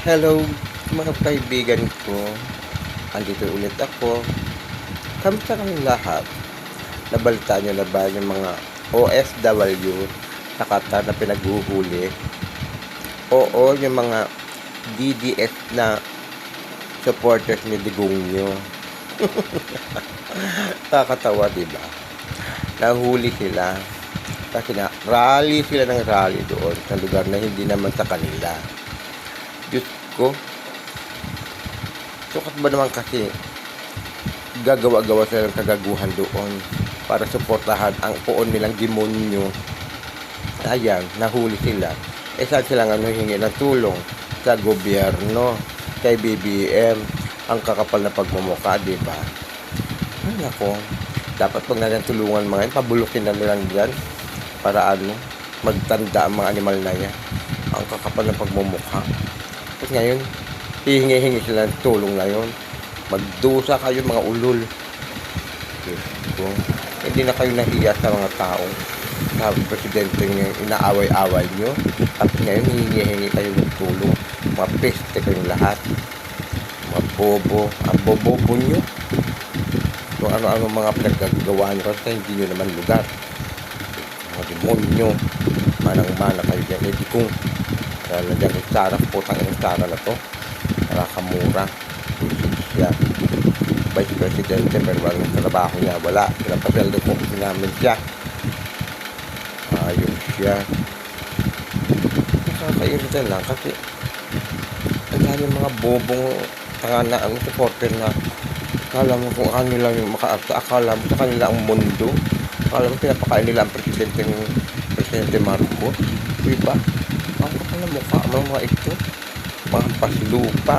Hello mga kaibigan ko, andito ulit ako. Kamusta kayong lahat? Nabalita nyo na ba yung mga OFW sa Qatar na pinaghuhuli? Oo, yung mga DDS na supporters ni Digongyo. Kakatawa, diba? Nahuli sila kasi na rally sila ng rally doon sa lugar na hindi naman sa kanila. Diyos ko, sukat ba naman kasi gagawa-gawa sila ng kagaguhan doon para suportahan ang poon nilang demonyo. Ayan, nahuli sila. Saan sila nga hingi ng tulong? Sa gobyerno, kay BBM, ang kakapal na pagmumukha, diba? Ay, nako, dapat pag tulungan mga yan, pabulukin na nilang dyan para magtanda ang mga animal na yan. Ang kakapal na pagmumukha. Tapos ngayon, hihingi-hingi sila ng tulong ngayon. Magdusa kayo mga ulol. Hindi na kayo nahiya sa mga tao. Sa presidente nyo, inaaway-away nyo. At ngayon, hihingi-hingi kayo ng tulong. Mga peste kayong lahat. Mga bobo. Ang bobo nyo. Kung ano-ano mga pinaggagawa nyo kasi hindi nyo naman lugar. Mga demonyo. Manang-mana kayo dyan. Hindi kung lalagyan kay Sarah, putang ng Sarah na to. Nakakamura. Siya. Vice Presidente, pero walang trabaho niya. Wala. Pinapasweldo ko namin siya. Ayun siya. Nakakairita lang kasi ang dami mga bobong tanga na supporter na akala mo kung ano lang yung makaakta. Akala mo sa kanila ang mundo. Akala mo pinapakain nila ang Presidente Marcos. Diba? Ang kapal na mukha mga ito. Mga paslupa.